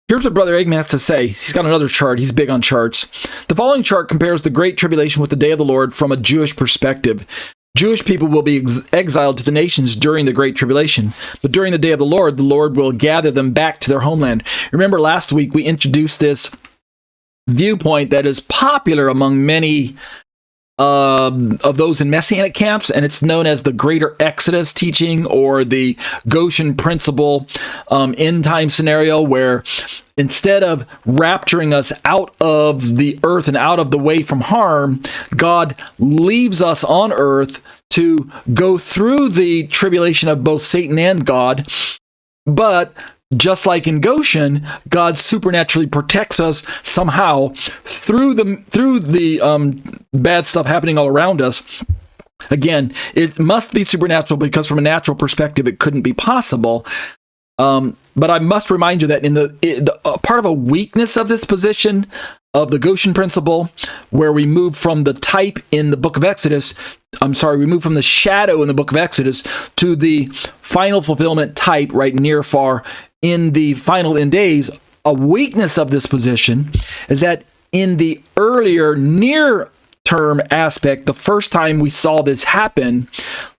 Here's what Brother Eggman has to say. He's got another chart. He's big on charts. The following chart compares the Great Tribulation with the Day of the Lord from a Jewish perspective. Jewish people will be exiled to the nations during the Great Tribulation, but during the Day of the Lord will gather them back to their homeland. Remember last week we introduced this viewpoint that is popular among many of those in Messianic camps, and it's known as the Greater Exodus teaching, or the Goshen principle end time scenario, where instead of rapturing us out of the earth and out of the way from harm, God leaves us on earth to go through the tribulation of both Satan and God. But just like in Goshen, God supernaturally protects us somehow through the bad stuff happening all around us. Again, it must be supernatural because from a natural perspective, it couldn't be possible. But I must remind you that in the part of a weakness of this position of the Goshen principle, where we move from the type in the book of Exodus, we move from the shadow in the book of Exodus to the final fulfillment type right near far in the final end days. A weakness of this position is that in the earlier near term aspect, the first time we saw this happen,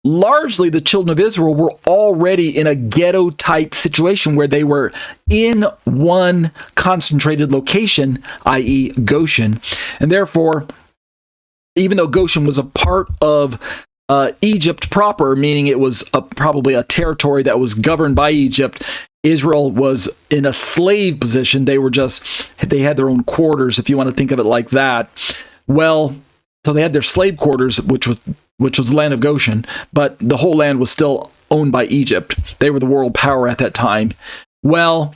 largely the children of Israel were already in a ghetto type situation where they were in one concentrated location, i.e. Goshen. And therefore, even though Goshen was a part of Egypt proper, meaning it was probably a territory that was governed by Egypt, Israel was in a slave position. They had their own quarters, if you want to think of it like that. Well, so they had their slave quarters, which was the land of Goshen, but the whole land was still owned by Egypt. They were the world power at that time. Well,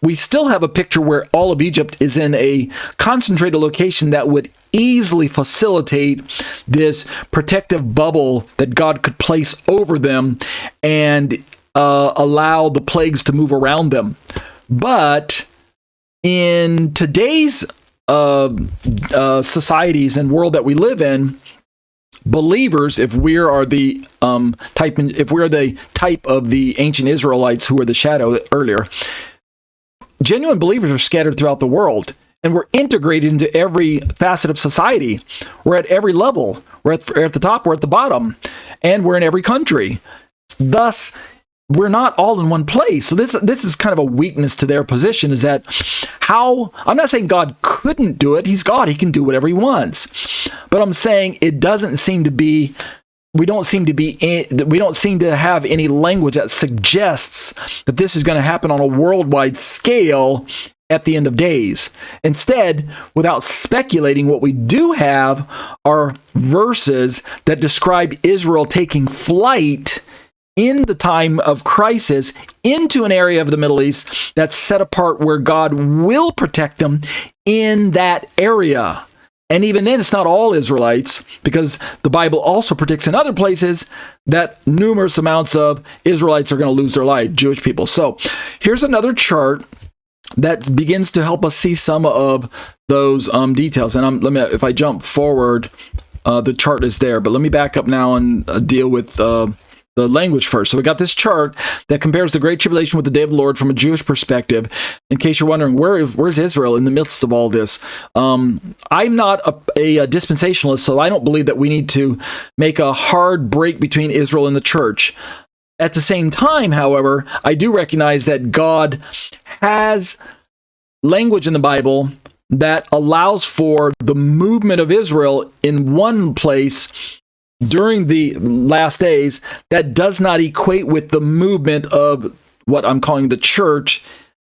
we still have a picture where all of Egypt is in a concentrated location that would easily facilitate this protective bubble that God could place over them and allow the plagues to move around them. But in today's societies and world that we live in, believers, if we are the type of the ancient Israelites who were the shadow earlier, genuine believers are scattered throughout the world, and we're integrated into every facet of society. We're at every level. We're at the top, we're at the bottom, and we're in every country. Thus, we're not all in one place. So this is kind of a weakness to their position, is that I'm not saying God couldn't do it. He's God. He can do whatever he wants. But I'm saying it doesn't seem to be, we don't seem to have any language that suggests that this is going to happen on a worldwide scale at the end of days. Instead, without speculating, what we do have are verses that describe Israel taking flight in the time of crisis into an area of the Middle East that's set apart where God will protect them in that area. And even then, it's not all Israelites, because the Bible also predicts in other places that numerous amounts of Israelites are going to lose their life, Jewish people. So here's another chart that begins to help us see some of those details. And if I jump forward, the chart is there. But let me back up now and deal with the language first. So we got this chart that compares the Great Tribulation with the Day of the Lord from a Jewish perspective. In case you're wondering, where's Israel in the midst of all this? I'm not a dispensationalist, so I don't believe that we need to make a hard break between Israel and the church. At the same time, however, I do recognize that God has language in the Bible that allows for the movement of Israel in one place during the last days that does not equate with the movement of what I'm calling the church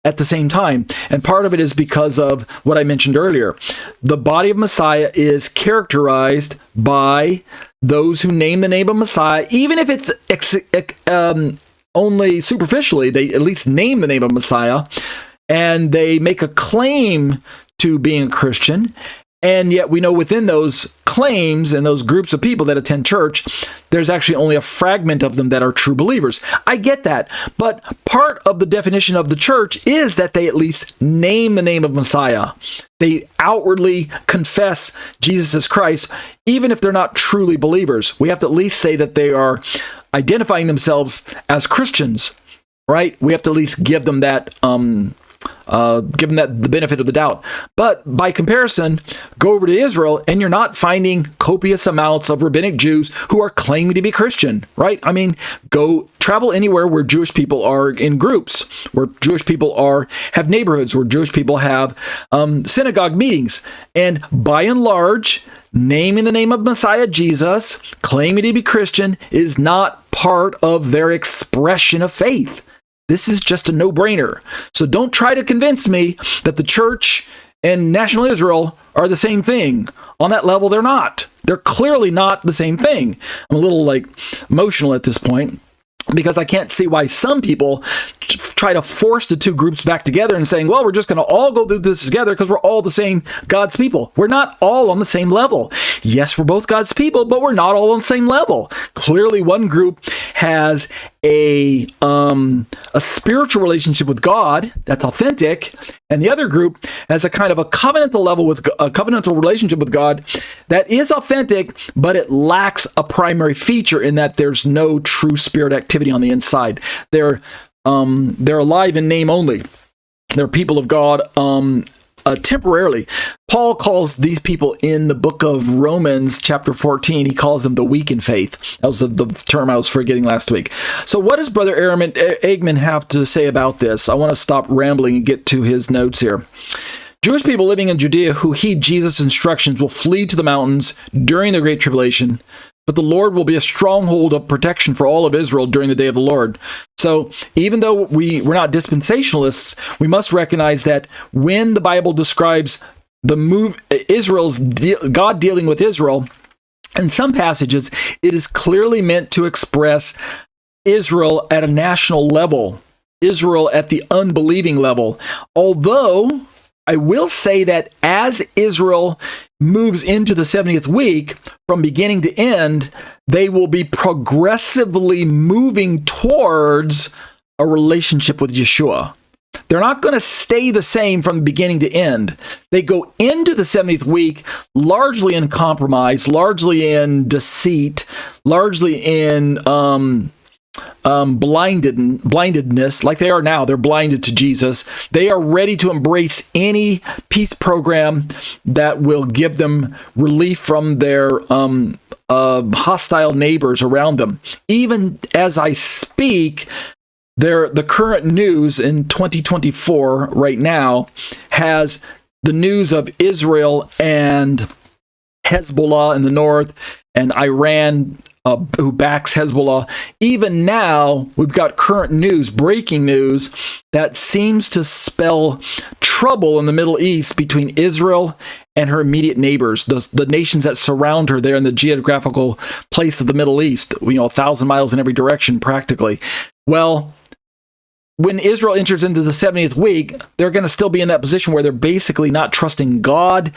at the same time. And part of it is because of what I mentioned earlier. The body of Messiah is characterized by those who name the name of Messiah, even if it's only superficially, they at least name the name of Messiah, and they make a claim to being a Christian. And yet we know within those claims and those groups of people that attend church, there's actually only a fragment of them that are true believers. I get that. But part of the definition of the church is that they at least name the name of Messiah. They outwardly confess Jesus as Christ, even if they're not truly believers. We have to at least say that they are identifying themselves as Christians, right? We have to at least give them that give them the benefit of the doubt. But by comparison, go over to Israel and you're not finding copious amounts of rabbinic Jews who are claiming to be Christian, right? I mean, go travel anywhere where Jewish people are in groups, where Jewish people have neighborhoods, where Jewish people have synagogue meetings. And by and large, naming the name of Messiah Jesus, claiming to be Christian, is not part of their expression of faith. This is just a no-brainer. So don't try to convince me that the church and national Israel are the same thing. On that level, they're not. They're clearly not the same thing. I'm a little emotional at this point, because I can't see why some people try to force the two groups back together and saying, well, we're just going to all go through this together because we're all the same God's people. We're not all on the same level. Yes, we're both God's people, but we're not all on the same level. Clearly, one group has a spiritual relationship with God that's authentic, and the other group has a kind of a covenantal relationship with God that is authentic, but it lacks a primary feature in that there's no true spirit activity on the inside. They're alive in name only. They're people of God temporarily. Paul calls these people in the book of Romans, chapter 14, he calls them the weak in faith. That was the term I was forgetting last week. So what does Brother AARON Eggman have to say about this? I want to stop rambling and get to his notes here. Jewish people living in Judea who heed Jesus' instructions will flee to the mountains during the Great Tribulation, but the Lord will be a stronghold of protection for all of Israel during the day of the Lord. So even though we're not dispensationalists, we must recognize that when the Bible describes God dealing with Israel, in some passages, it is clearly meant to express Israel at a national level, Israel at the unbelieving level. Although I will say that as Israel moves into the 70th week, from beginning to end, they will be progressively moving towards a relationship with Yeshua. They're not going to stay the same from beginning to end. They go into the 70th week largely in compromise, largely in deceit, largely in blindedness, like they are now. They're blinded to Jesus. They are ready to embrace any peace program that will give them relief from their hostile neighbors around them. Even as I speak, the current news in 2024 right now has the news of Israel and Hezbollah in the north and Iran who backs Hezbollah. Even now, we've got current news, breaking news, that seems to spell trouble in the Middle East between Israel and her immediate neighbors, the nations that surround her there in the geographical place of the Middle East, 1,000 miles in every direction, practically. Well, when Israel enters into the 70th week, they're going to still be in that position where they're basically not trusting God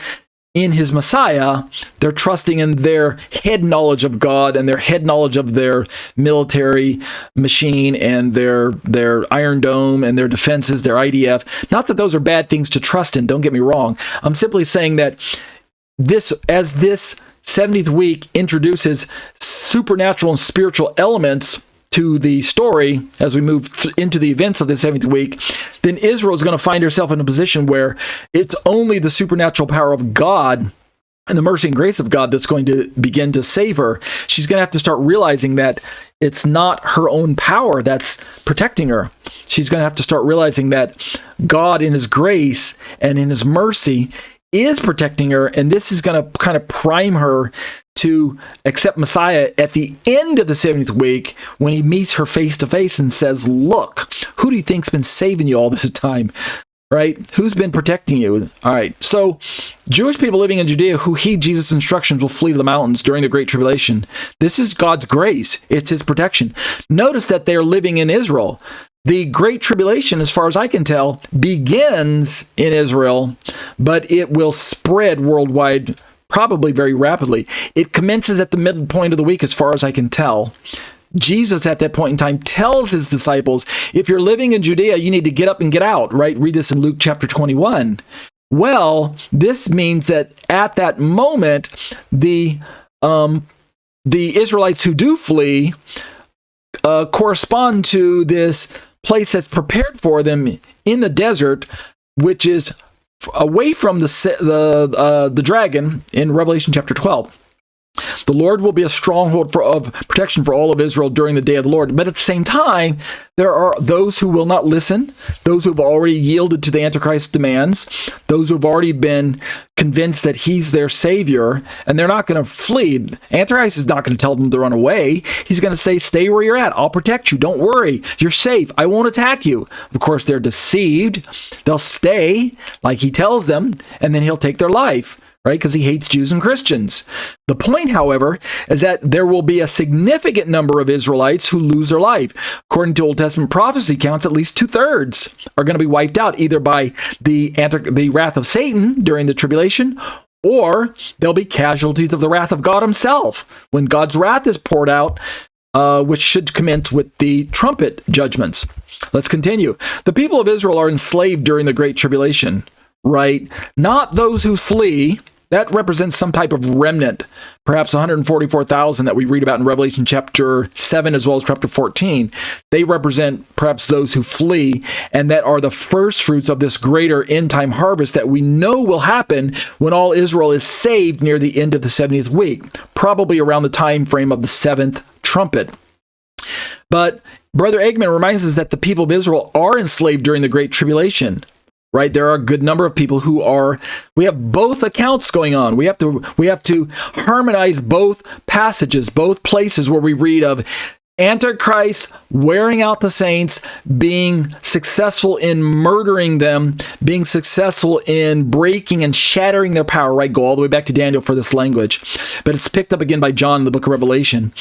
in his Messiah. They're trusting in their head knowledge of God and their head knowledge of their military machine and their Iron Dome and their defenses, their IDF. Not that those are bad things to trust in, don't get me wrong. I'm simply saying that this 70th week introduces supernatural and spiritual elements to the story as we move into the events of the 70th week, then Israel is going to find herself in a position where it's only the supernatural power of God and the mercy and grace of God that's going to begin to save her. She's going to have to start realizing that it's not her own power that's protecting her. She's going to have to start realizing that God in his grace and in his mercy is protecting her, and this is going to kind of prime her to accept Messiah at the end of the 70th week when he meets her face to face and says, look, who do you think's been saving you all this time? Right? Who's been protecting you? All right. So Jewish people living in Judea who heed Jesus' instructions will flee to the mountains during the Great Tribulation. This is God's grace. It's his protection. Notice that they are living in Israel. The Great Tribulation, as far as I can tell, begins in Israel, but it will spread worldwide probably very rapidly. It commences at the midpoint of the week, as far as I can tell. Jesus, at that point in time, tells his disciples, if you're living in Judea, you need to get up and get out, right? Read this in Luke chapter 21. Well, this means that at that moment, the Israelites who do flee correspond to this place that's prepared for them in the desert, which is away from the dragon in Revelation chapter 12. The Lord will be a stronghold of protection for all of Israel during the day of the Lord. But at the same time, there are those who will not listen, those who have already yielded to the Antichrist's demands, those who have already been convinced that he's their savior, and they're not going to flee. Antichrist is not going to tell them to run away. He's going to say, stay where you're at. I'll protect you. Don't worry. You're safe. I won't attack you. Of course, they're deceived. They'll stay like he tells them, and then he'll take their life. Right? Because he hates Jews and Christians. The point, however, is that there will be a significant number of Israelites who lose their life. According to Old Testament prophecy counts, at least 2/3 are going to be wiped out, either by the wrath of Satan during the tribulation, or they'll be casualties of the wrath of God himself, when God's wrath is poured out, which should commence with the trumpet judgments. Let's continue. The people of Israel are enslaved during the Great Tribulation, right? Not those who flee. That represents some type of remnant, perhaps 144,000 that we read about in Revelation chapter 7 as well as chapter 14. They represent perhaps those who flee, and that are the first fruits of this greater end-time harvest that we know will happen when all Israel is saved near the end of the 70th week, probably around the time frame of the 7th trumpet. But Brother Eggman reminds us that the people of Israel are enslaved during the Great Tribulation. Right, there are a good number of people who are. We have both accounts going on. We have to harmonize both passages, both places where we read of Antichrist wearing out the saints, being successful in murdering them, being successful in breaking and shattering their power. Right, go all the way back to Daniel for this language, but it's picked up again by John in the book of Revelation.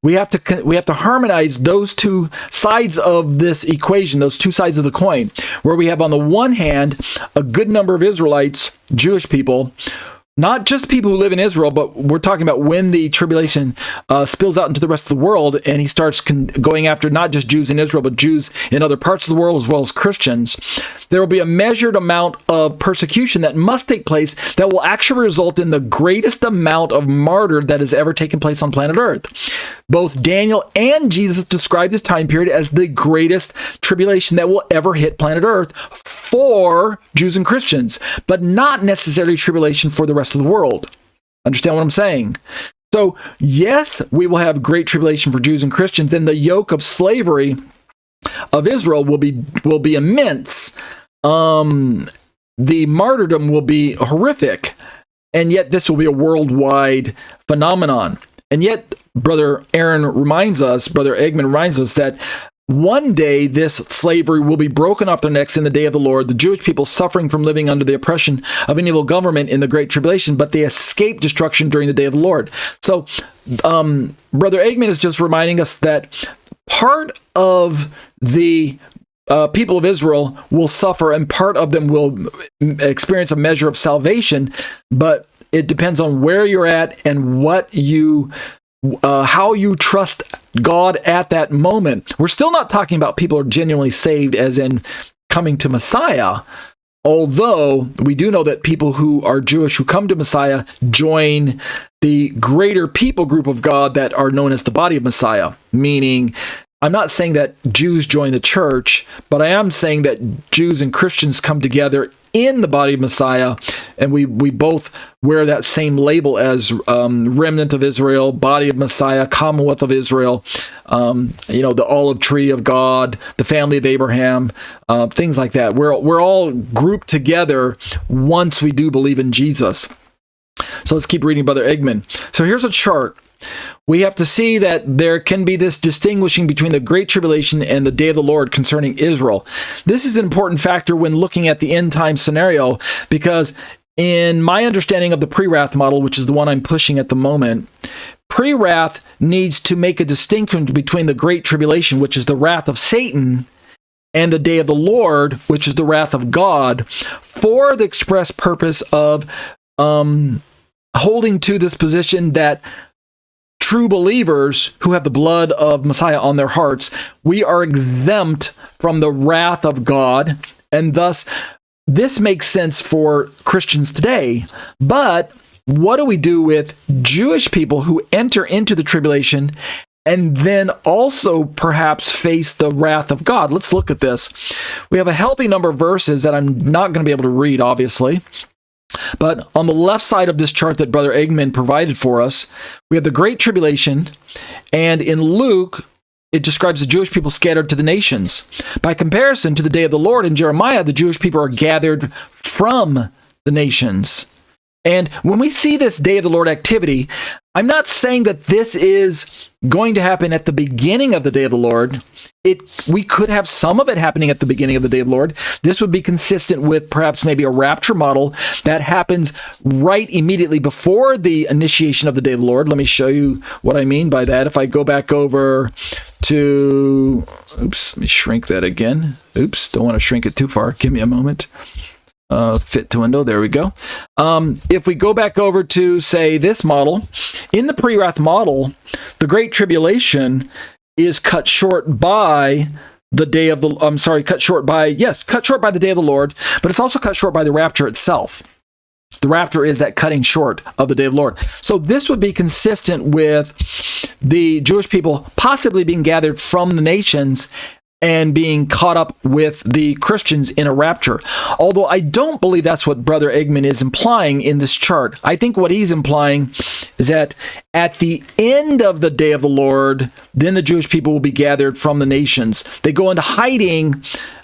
We have to harmonize those two sides of this equation, those two sides of the coin, where we have on the one hand a good number of Israelites, Jewish people, not just people who live in Israel, but we're talking about when the tribulation spills out into the rest of the world, and he starts going after not just Jews in Israel, but Jews in other parts of the world as well as Christians. There will be a measured amount of persecution that must take place that will actually result in the greatest amount of martyr that has ever taken place on planet Earth. Both Daniel and Jesus describe this time period as the greatest tribulation that will ever hit planet Earth for Jews and Christians, but not necessarily tribulation for the rest of the world. Understand what I'm saying? So, yes, we will have great tribulation for Jews and Christians, and the yoke of slavery of Israel will be immense. The martyrdom will be horrific, and yet this will be a worldwide phenomenon. And yet, Brother Eggman reminds us that one day this slavery will be broken off their necks in the day of the Lord, the Jewish people suffering from living under the oppression of an evil government in the Great Tribulation, but they escape destruction during the day of the Lord. So, Brother Eggman is just reminding us that part of the people of Israel will suffer, and part of them will experience a measure of salvation, but it depends on where you're at and how you trust God at that moment. We're still not talking about people who are genuinely saved as in coming to Messiah, although we do know that people who are Jewish who come to Messiah join the greater people group of God that are known as the body of Messiah, meaning I'm not saying that Jews join the church, but I am saying that Jews and Christians come together in the body of Messiah, and we both wear that same label as remnant of Israel, body of Messiah, commonwealth of Israel, the olive tree of God, the family of Abraham, things like that. We're all grouped together once we do believe in Jesus. So let's keep reading Brother Eggman. So here's a chart. We have to see that there can be this distinguishing between the Great Tribulation and the Day of the Lord concerning Israel. This is an important factor when looking at the end time scenario, because in my understanding of the pre-wrath model, which is the one I'm pushing at the moment, pre-wrath needs to make a distinction between the Great Tribulation, which is the wrath of Satan, and the Day of the Lord, which is the wrath of God, for the express purpose of holding to this position that true believers who have the blood of Messiah on their hearts, we are exempt from the wrath of God, and thus this makes sense for Christians today. But what do we do with Jewish people who enter into the tribulation and then also perhaps face the wrath of God. Let's look at this. We have a healthy number of verses that I'm not going to be able to read, obviously. But on the left side of this chart that Brother Eggman provided for us, we have the Great Tribulation, and in Luke, it describes the Jewish people scattered to the nations. By comparison to the day of the Lord in Jeremiah, the Jewish people are gathered from the nations. And when we see this day of the Lord activity, I'm not saying that this is going to happen at the beginning of the day of the Lord. We could have some of it happening at the beginning of the day of the Lord. This would be consistent with perhaps maybe a rapture model that happens right immediately before the initiation of the day of the Lord. Let me show you what I mean by that. If I go back over to, let me shrink that again. Don't want to shrink it too far. Give me a moment. Fit to window. There we go. If we go back over to, say, this model, in the pre-wrath model, the Great Tribulation is cut short by the day of the, cut short by the day of the Lord, but it's also cut short by the rapture itself. The rapture is that cutting short of the day of the Lord. So this would be consistent with the Jewish people possibly being gathered from the nations and being caught up with the Christians in a rapture. Although I don't believe that's what Brother Eggman is implying in this chart. I think what he's implying is that at the end of the day of the Lord, then the Jewish people will be gathered from the nations. They go into hiding.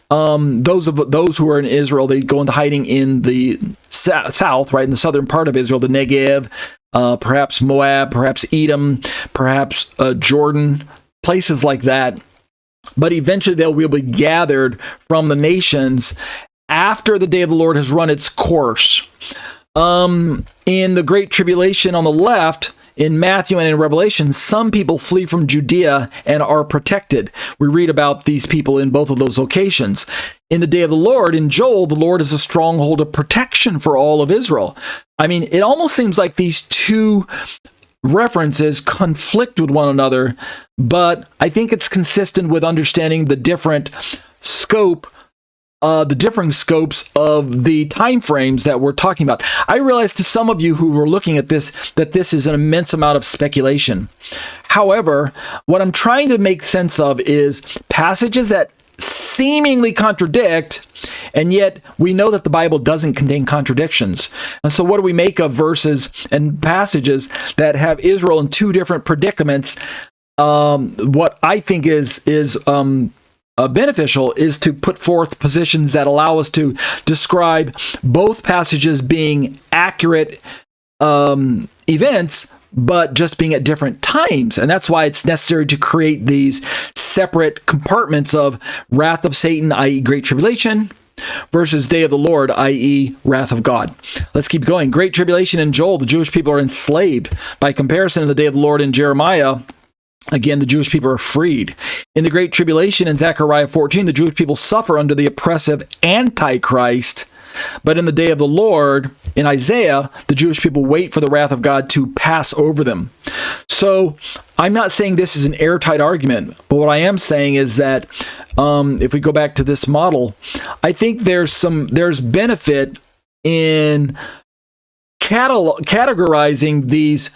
Those who are in Israel, they go into hiding in the south, right, in the southern part of Israel, the Negev, perhaps Moab, perhaps Edom, perhaps Jordan, places like that. But eventually they will be gathered from the nations after the day of the Lord has run its course. In the Great Tribulation on the left, in Matthew and in Revelation, some people flee from Judea and are protected. We read about these people in both of those locations. In the day of the Lord, in Joel, the Lord is a stronghold of protection for all of Israel. I mean, it almost seems like these two references conflict with one another, but I think it's consistent with understanding the differing scopes of the time frames that we're talking about. I realize to some of you who were looking at this that this is an immense amount of speculation. However, what I'm trying to make sense of is passages that seemingly contradict, and yet we know that the Bible doesn't contain contradictions. And so what do we make of verses and passages that have Israel in two different predicaments? What I think is beneficial is to put forth positions that allow us to describe both passages being accurate events, but just being at different times. And that's why it's necessary to create these separate compartments of wrath of Satan, i.e. Great Tribulation, versus Day of the Lord, i.e. wrath of God. Let's keep going. Great Tribulation in Joel, the Jewish people are enslaved. By comparison to the Day of the Lord in Jeremiah, again, the Jewish people are freed. In the Great Tribulation in Zechariah 14, the Jewish people suffer under the oppressive Antichrist. But in the day of the Lord, in Isaiah, the Jewish people wait for the wrath of God to pass over them. So I'm not saying this is an airtight argument, but what I am saying is that if we go back to this model, I think there's benefit in categorizing these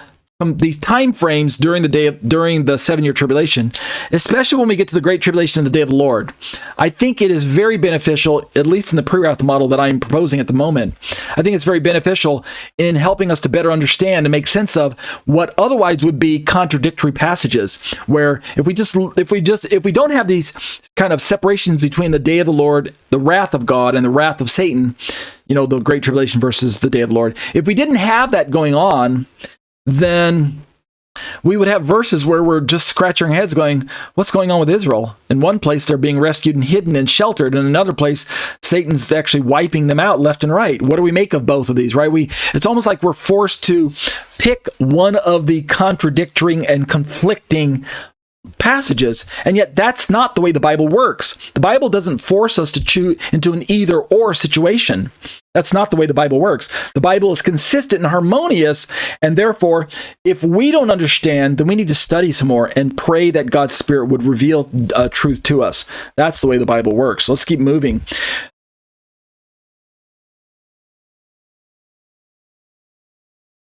time frames during the 7-year tribulation, especially when we get to the Great Tribulation and the Day of the Lord. I think it is very beneficial, at least in the pre-wrath model that I'm proposing at the moment. I think it's very beneficial in helping us to better understand and make sense of what otherwise would be contradictory passages, where if we don't have these kind of separations between the Day of the Lord, the wrath of God, and the wrath of Satan, the Great Tribulation versus the Day of the Lord, if we didn't have that going on, then we would have verses where we're just scratching our heads going, what's going on with Israel? In one place, they're being rescued and hidden and sheltered. In another place, Satan's actually wiping them out left and right. What do we make of both of these, right? It's almost like we're forced to pick one of the contradicting and conflicting passages, and yet that's not the way the Bible works. The Bible doesn't force us to choose into an either-or situation. That's not the way the Bible works. The Bible is consistent and harmonious, and therefore, if we don't understand, then we need to study some more and pray that God's Spirit would reveal truth to us. That's the way the Bible works. Let's keep moving.